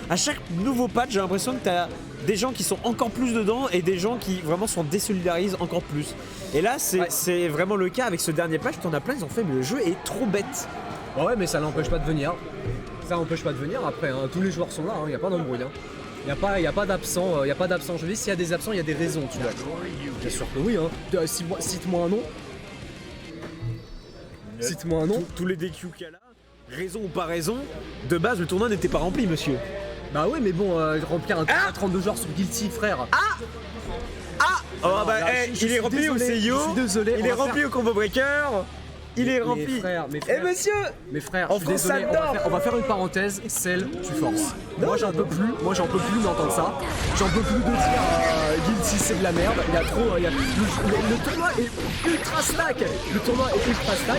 À chaque nouveau patch, j'ai l'impression que t'as des gens qui sont encore plus dedans et des gens qui vraiment s'en désolidarisent encore plus. Et là, c'est vraiment le cas avec ce dernier patch. T'en as plein, ils ont fait, mais le jeu est trop bête. Ouais, mais ça n'empêche pas de venir. Ça n'empêche pas de venir après, hein. Tous les joueurs sont là, il n'y a pas d'embrouille. Il n'y a pas d'absent, Je dis, s'il y a des absents, il y a des raisons, tu vois. Bien sûr que oui, hein. Cite-moi un nom. Cite-moi un nom. Tous les DQ qu'il y a là, raison ou pas raison, de base, le tournoi n'était pas rempli, monsieur. Bah ouais, mais bon, remplir un tournoi à 32 joueurs sur Guilty, frère. Oh bah, il est rempli au CIO, désolé, il est rempli au Combo Breaker. Il est rempli. Mes frères, Eh monsieur, mes frères, en je suis désolé, on va faire une parenthèse, celle tu forces. Moi j'en peux plus d'entendre ça. J'en peux plus de dire Guilty c'est de la merde. Il y a trop. Le tournoi est ultra stack.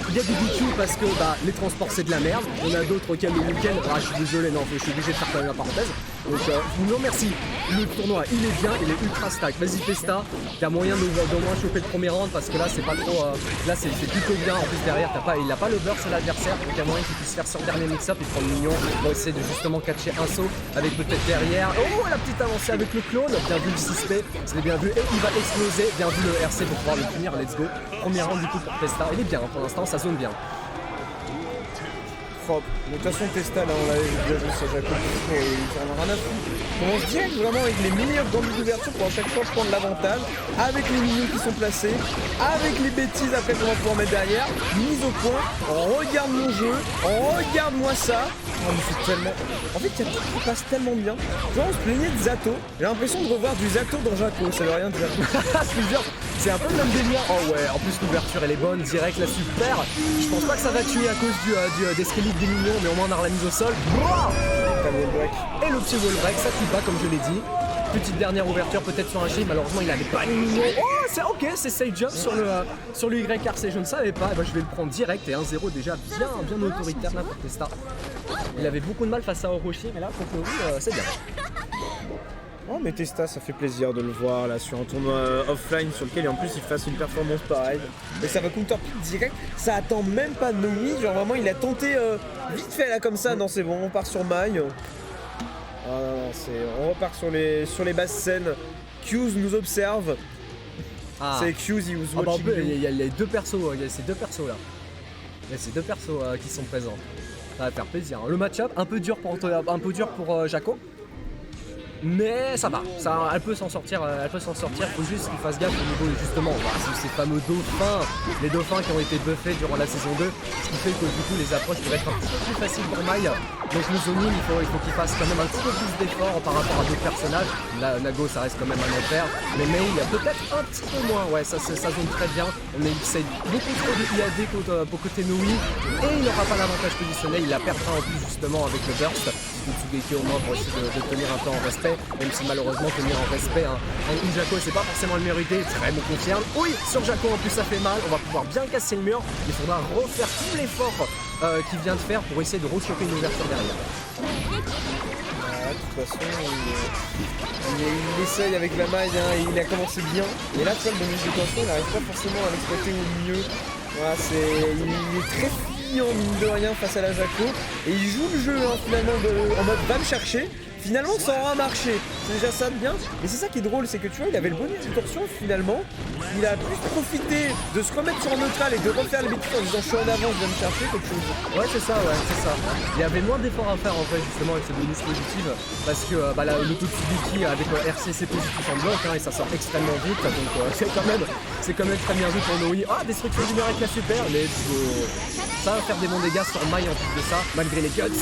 Il y a des DQ parce que les transports c'est de la merde. On a d'autres auxquels le week-end. Je suis désolé, non, je suis obligé de faire quand même la parenthèse. Donc non merci. Le tournoi il est bien, il est ultra stack. Vas-y Testa, il y a moyen d'au moins choper le premier round parce que là c'est pas trop. Là c'est plutôt bien. En plus derrière il a pas le burst à l'adversaire, donc il y a moyen qu'il puisse faire son dernier mix-up, il prend le mignon, il va essayer de justement catcher un saut avec peut-être derrière. Oh la petite avancée avec le clone, bien vu le 6P, c'est bien vu, et il va exploser, bien vu le RC pour pouvoir le finir, let's go. Premier round du coup pour Testa, il est bien pour l'instant, ça zone bien. Propre. De toute façon Testa là on l'avait déjà joué sur Jaco, il en a rien à foutre. On commence direct vraiment avec les meilleures gambits d'ouverture pour à chaque fois prendre l'avantage, avec les minions qui sont placés, avec les bêtises après qu'on va pouvoir mettre derrière, mise au point, regarde mon jeu, regarde-moi ça. Oh, mais c'est tellement... En fait il y a tout qui passe tellement bien. Tu vois on se plaignait de Zato, j'ai l'impression de revoir du Zato dans Jaco, ça veut rien dire. C'est un peu le même délire. Oh ouais, en plus l'ouverture elle est bonne, direct la super. Je pense pas que ça va tuer à cause des squelettes des minions, mais au moins on a la mise au sol. Et le petit wall break, ça tue pas comme je l'ai dit. Petite dernière ouverture peut-être sur un G, malheureusement il avait pas les minions. Oh c'est ok, c'est safe jump sur le YRC, je ne savais pas. Je vais le prendre direct et 1-0 déjà bien autoritaire là pour Testa. Il avait beaucoup de mal face à Orochi, mais là contre lui c'est bien. Oh mais Testa ça fait plaisir de le voir là sur un tournoi offline sur lequel en plus il fasse une performance pareille. Et ça va counterpick direct, ça attend même pas Nomi, genre vraiment il a tenté vite fait là comme ça, non c'est bon on part sur maille. Ah non, on repart sur les basses scènes, Q's nous observe. C'est Q's, he was watching you. Il y a les deux persos, il y a ces deux persos là. Il y a ces deux persos qui sont présents. Ça va faire plaisir. Le match-up un peu dur pour Jaco. Mais ça va, elle peut s'en sortir, faut juste qu'il fasse gaffe au niveau justement ces fameux dauphins, les dauphins qui ont été buffés durant la saison 2, ce qui fait que du coup les approches peuvent être un petit peu plus faciles pour Maï. Donc le zoning, il faut qu'il fasse quand même un petit peu plus d'efforts par rapport à d'autres personnages. Là, Nago ça reste quand même un enfer, mais Mei il y a peut-être un petit peu moins, ouais ça zone très bien. On essaye beaucoup trop de IAD pour côté Noui, et il n'aura pas l'avantage positionnel, il la perdra en plus justement avec le burst. Tsugeki au moins pour essayer de tenir un peu en respect, même si malheureusement tenir en respect un Jaco c'est pas forcément le meilleur idée, très me confirme. Oui, sur Jaco en plus ça fait mal, on va pouvoir bien casser le mur, il faudra refaire tout l'effort qu'il vient de faire pour essayer de rechoper une ouverture derrière. De toute façon il essaye avec la maille, il a commencé bien, et là tu vois le bonus de tension il n'arrive pas forcément à l'exploiter au mieux. Voilà, il est très mine de rien face à la Jaco et il joue le jeu finalement en mode va me chercher. Finalement ça aura marché, c'est déjà ça de bien. Et c'est ça qui est drôle, c'est que tu vois il avait le bonus de torsion finalement. Il a plus profité de se remettre sur neutral et de refaire les bêtises en disant je suis en avance, je viens me chercher quelque chose. Ouais c'est ça. Il y avait moins d'efforts à faire en fait justement avec ce bonus positif parce que le Totsubiki avec RCC positif en bloc et ça sort extrêmement vite, donc c'est quand même très bien vu pour Noui. Ah destruction du mur avec la super, let's go. Ça va faire des bons dégâts sur Maï en plus de ça, malgré les guts.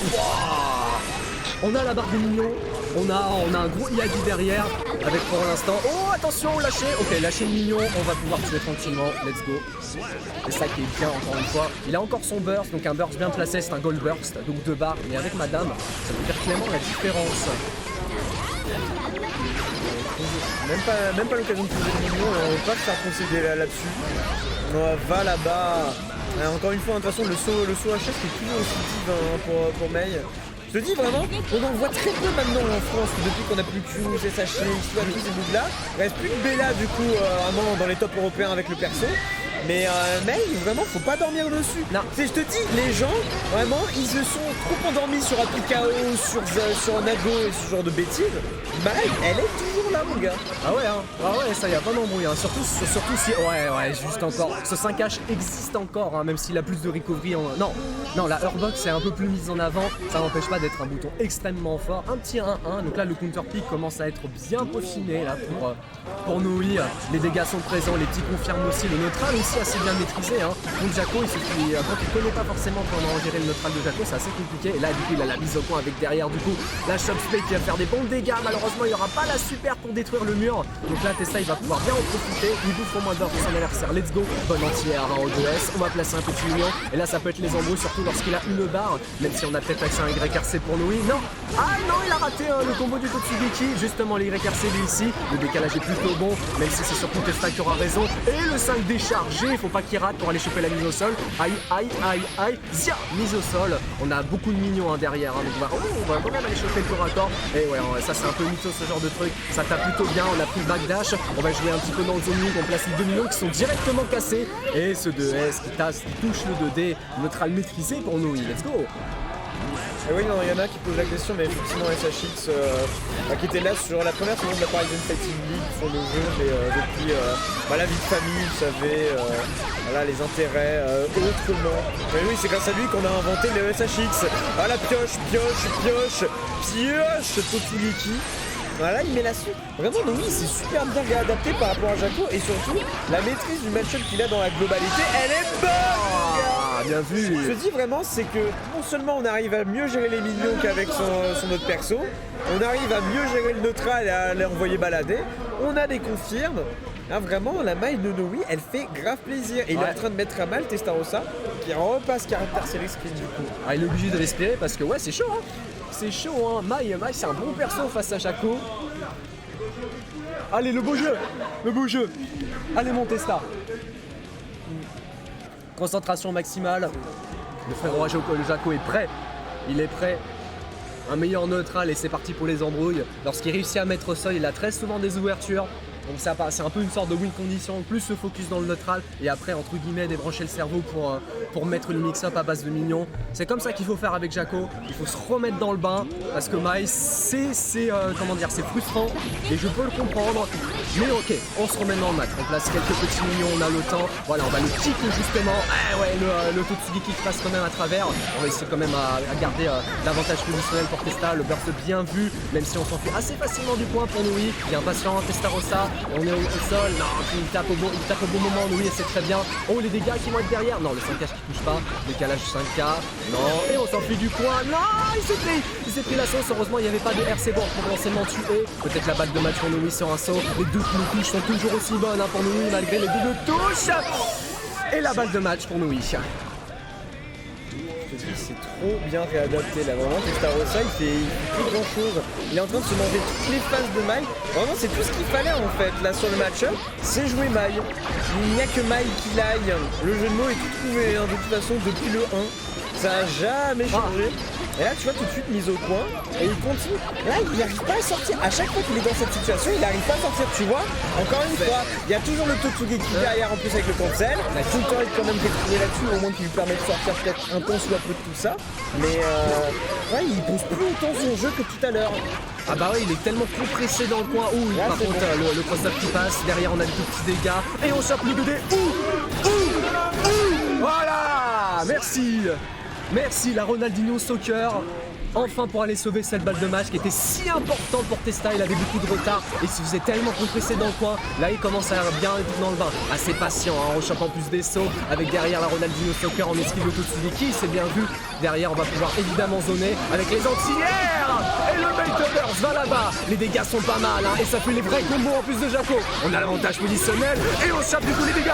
Wow. On a la barre des minions, on a un gros Iagi derrière avec pour l'instant. Oh attention, lâcher. Ok, lâcher le mignon, on va pouvoir tuer tranquillement, let's go. C'est ça qui est bien encore une fois. Il a encore son burst, donc un burst bien placé, c'est un gold burst, donc 2 barres, mais avec madame, ça veut faire clairement la différence. Même pas l'occasion de poser le mignon, on va pas se faire concéder là-dessus. On va là-bas. Encore une fois, de toute façon, le saut HS qui est toujours aussi vive pour Mei. Je te dis vraiment, on en voit très peu maintenant en France, depuis qu'on a plus Q, SHC, Histoire, tous ces boucles là. Il reste plus que Bella du coup, vraiment dans les tops européens avec le perso. Mais vraiment, faut pas dormir dessus. Non. Je te dis, les gens, vraiment, ils se sont trop endormis sur Apicao, sur Nago et ce genre de bêtises. Mai, elle est toujours là, mon gars. Ah ouais, ça y a pas d'embrouille, hein. Surtout si, ouais, juste encore, ce 5H existe encore, hein, même s'il a plus de recovery en... Non, la Urbox est un peu plus mise en avant, ça n'empêche pas d'être un bouton extrêmement fort, un petit 1-1, donc là le counter pick commence à être bien peaufiné, là, pour Noui, les dégâts sont présents, les petits confirment aussi, le neutral aussi assez bien maîtrisé, hein. Donc Jaco, quand il connaît pas forcément comment gérer le neutral de Jaco, c'est assez compliqué, et là du coup il a la mise au point avec derrière, du coup, la Shop Spade qui va faire des bons dégâts, malheureusement il n'y aura pas la super pour détruire le mur, donc là Testa il va pouvoir bien en profiter, il bouffe au moins d'or pour son adversaire, let's go, bonne entière en O2S, on va placer un petit mignon, et là ça peut être les embrouilles, surtout lorsqu'il a une barre, même si on a peut-être accès à un YRC pour Noui, non, il a raté le combo du Totsugeki, justement les YRC lui ici, le décalage est plutôt bon, même si c'est surtout Testa qui aura raison, et le 5 déchargé, il faut pas qu'il rate pour aller choper la mise au sol, aïe, zia, mise au sol, on a beaucoup de mignons derrière, hein, donc on va quand même aller choper le tour à corps, et ouais, ça c'est un peu mytho ce genre de truc, ça tape plutôt bien, on a pris le backdash, on va jouer un petit peu dans le zoning, on place les 2 millions qui sont directement cassés, et ce 2S qui touche le 2D, neutral maîtrisé pour nous, let's go. Et oui, il y en a qui posent la question, mais effectivement SHX qui était là sur la première saison de la Parisian Fighting League sur le jeu, mais depuis la vie de famille, vous savez, voilà, les intérêts autrement. Mais oui, c'est grâce à lui qu'on a inventé le SHX. Voilà, pioche, Totsugeki. Voilà, il met la suite. Vraiment, oui, c'est super bien réadapté par rapport à Jaco, et surtout, la maîtrise du match-up qu'il a dans la globalité, elle est bonne. Bien vu. Je dis vraiment, c'est que non seulement on arrive à mieux gérer les minions qu'avec son autre perso, on arrive à mieux gérer le neutral et à l'envoyer balader, on a des confirmes. Là, vraiment, la maille de Noui, elle fait grave plaisir. Et il est en train de mettre à mal Testarossa, qui repasse caractère série screen du coup. Il est obligé de respirer parce que ouais, c'est chaud, hein. C'est chaud, hein. Mai, c'est un bon perso face à Jaco. Allez, le beau jeu. Allez, mon Testa. Concentration maximale. Le frérot Jaco est prêt. Il est prêt. Un meilleur neutral et c'est parti pour les embrouilles. Lorsqu'il réussit à mettre au sol, il a très souvent des ouvertures. Donc c'est un peu une sorte de win condition, plus se focus dans le neutral et après entre guillemets débrancher le cerveau pour mettre le mix-up à base de mignons. C'est comme ça qu'il faut faire avec Jaco, il faut se remettre dans le bain parce que Mai c'est frustrant et je peux le comprendre. Mais ok, on se remet dans le match, on place quelques petits mignons, on a le temps. Voilà, on va le kick justement. Le Totsugeki qui passe quand même à travers. On va essayer quand même à garder l'avantage positionnel pour Testa, le burst bien vu, même si on s'enfuit assez facilement du point pour Noui. Il est impatient, Testarossa. On est au sol, non, il tape au bon moment, oui, c'est très bien. Oh, les dégâts qui vont être derrière, non, le 5K qui touche pas, décalage 5K, non, et on s'enfuit du coin, non, il s'est pris la sauce, heureusement il n'y avait pas de RC pour potentiellement tuer. Peut-être la balle de match pour Noui sur un saut, les deux touches sont toujours aussi bonnes hein, pour Noui malgré les deux touches. Et la balle de match pour Noui. C'est trop bien réadapté là, vraiment Testarossa il fait plus grand chose, il est en train de se manger toutes les phases de Mai, vraiment c'est tout ce qu'il fallait en fait là sur le match-up, c'est jouer Mai, il n'y a que Mai qui l'aille, le jeu de mots est tout trouvé hein, de toute façon depuis le 1, ça n'a jamais changé. Et là tu vois tout de suite mise au point et il continue. Là il n'arrive pas à sortir. À chaque fois qu'il est dans cette situation, il n'arrive pas à sortir. Tu vois, encore une fois, il y a toujours le Totsugeki derrière en plus avec le cancel. Tout le temps il est quand même détruit là-dessus, au moins qui lui permet de sortir peut-être un temps soit peu de tout ça. Mais il pose plus autant son jeu que tout à l'heure. Ah bah oui, il est tellement compressé dans le coin. Ouh, par contre bon. Le cross-up qui passe, derrière on a des tout petits dégâts. Et on chope le 2D. Voilà. Merci la Ronaldinho Soccer. Enfin pour aller sauver cette balle de match qui était si importante pour Testa, il avait beaucoup de retard et il se faisait tellement compresser dans le coin. Là il commence à bien être dans le bain, assez patient, hein, en rechoppant plus des sauts avec derrière la Ronaldinho Soccer en esquive de Totsugeki, c'est bien vu. Derrière on va pouvoir évidemment zoner avec les anti-airs et le Baiters va là-bas. Les dégâts sont pas mal hein, et ça fait les vrais combos en plus de Jaco. On a l'avantage positionnel et on chope du coup les dégâts.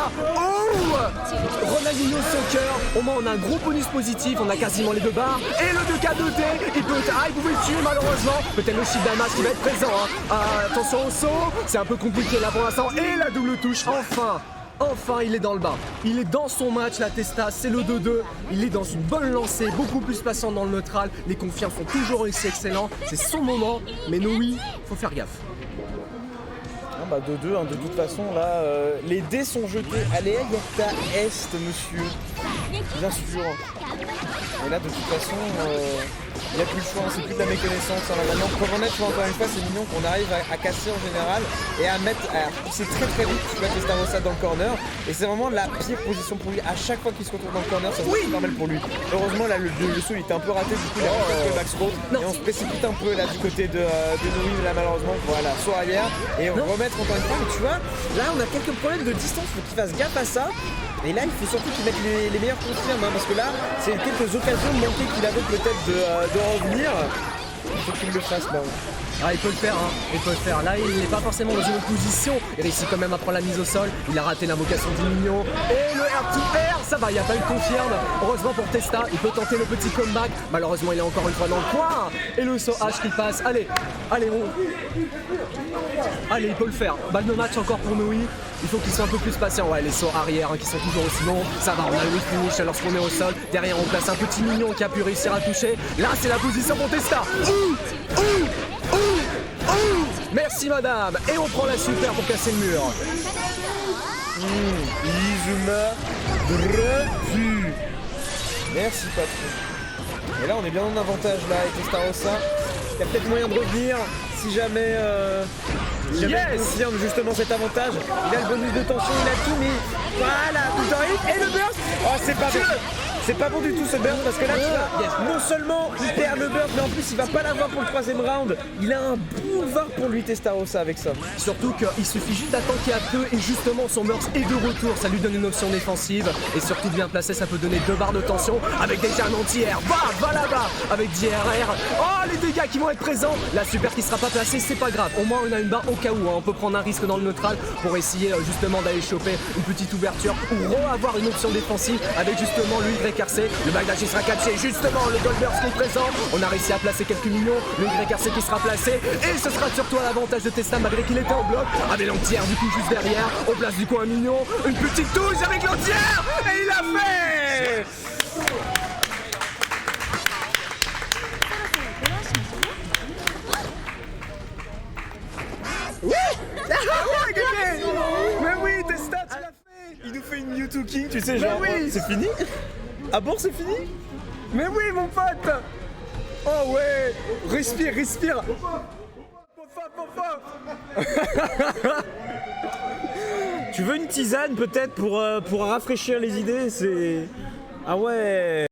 Ronaldinho Soccer, au moins on a un gros bonus positif, on a quasiment les deux barres et le 2K2T. Il pouvait le tuer malheureusement. Peut-être le shield Damas qui va être présent hein. Attention au saut, c'est un peu compliqué là pour l'instant. Et la double touche, enfin il est dans le bain. Il est dans son match, la Testa, c'est le 2-2. Il est dans une bonne lancée, beaucoup plus patient dans le neutral. Les confirmes sont toujours aussi excellents. C'est son moment, mais Noui, faut faire gaffe. bah 2-2, hein, de toute façon là, les dés sont jetés. Allez, Yakta Est, monsieur. Bien sûr. Et là, de toute façon, il n'y a plus le choix, hein, c'est plus de la méconnaissance. Hein, là, maintenant, Coronet, tu vois, encore une fois, c'est mignon qu'on arrive à casser en général et à mettre. À pousser très très vite, tu vois, Testarossa dans le corner. Et c'est vraiment la pire position pour lui. À chaque fois qu'il se retrouve dans le corner, ça se passe super mal pour lui. Heureusement, là, le saut il était un peu raté, du coup, il a fait le max roll. Et on se précipite un peu là du côté de Noui, là, malheureusement. Voilà, saut arrière. Et on remettre encore une fois. Mais tu vois, là, on a quelques problèmes de distance, faut qu'il fasse gaffe à ça. Et là, il faut surtout qu'il mette les meilleurs confirmes, hein, parce que là, c'est quelques occasions manquées qu'il avait peut-être de revenir. Il faut qu'il le fasse là. Ah, il peut le faire, hein. Il peut le faire. Là, il n'est pas forcément dans une bonne position. Il réussit quand même à prendre la mise au sol. Il a raté l'invocation du mignon. Et le R2R, ça va, il n'y a pas eu de confirme. Heureusement pour Testa, il peut tenter le petit comeback. Malheureusement, il est encore une fois dans le coin. Et le saut H qui passe. Allez, allez, allez, il peut le faire. Balle de match encore pour Noui. Il faut qu'il soit un peu plus patient. Ouais, les sauts arrière hein, qui sont toujours aussi longs. Ça va, on a le finish lorsqu'on est au sol. Derrière, on place un petit mignon qui a pu réussir à toucher. Là, c'est la position pour Testa. Merci madame. Et on prend la super pour casser le mur. Izuma revu. Merci patron. Et là on est bien en avantage là avec Testarossa. Il y a peut-être moyen de revenir si jamais il confirme justement cet avantage. Il a le bonus de tension, il a tout mis. Voilà, tout en hit. Et le burst. Oh c'est pas bon. C'est pas bon du tout ce burst parce que là tu vois, non seulement il perd le burst mais en plus il va pas l'avoir pour le troisième round. Il a un boulevard pour lui Testarossa avec ça. Surtout qu'il suffit juste d'attaquer à peu et justement son burst est de retour. Ça lui donne une option défensive et surtout bien placé ça peut donner 2 barres de tension avec déjà un anti-air. Va là-bas avec DRR. Oh les dégâts qui vont être présents. La super qui sera pas placée c'est pas grave. Au moins on a une barre au cas où. Hein. On peut prendre un risque dans le neutral pour essayer justement d'aller choper une petite ouverture ou avoir une option défensive avec justement le YRC. Le bagage il sera catché justement le Goldburst qui est présent. On a réussi à placer quelques millions. Le YRC qui sera placé et ce sera surtout à l'avantage de Testa malgré qu'il était en bloc. Avec l'anti-air du coup juste derrière. On place du coup un mignon. Une petite touche avec l'anti-air et il l'a fait. Mais oui, Testa, tu l'as fait. Il nous fait une Mewtwo King, tu sais, genre, oui. C'est fini. Ah bon, c'est fini? Mais oui mon pote. Oh ouais. Respire. Tu veux une tisane peut-être pour rafraîchir les idées? C'est... Ah ouais.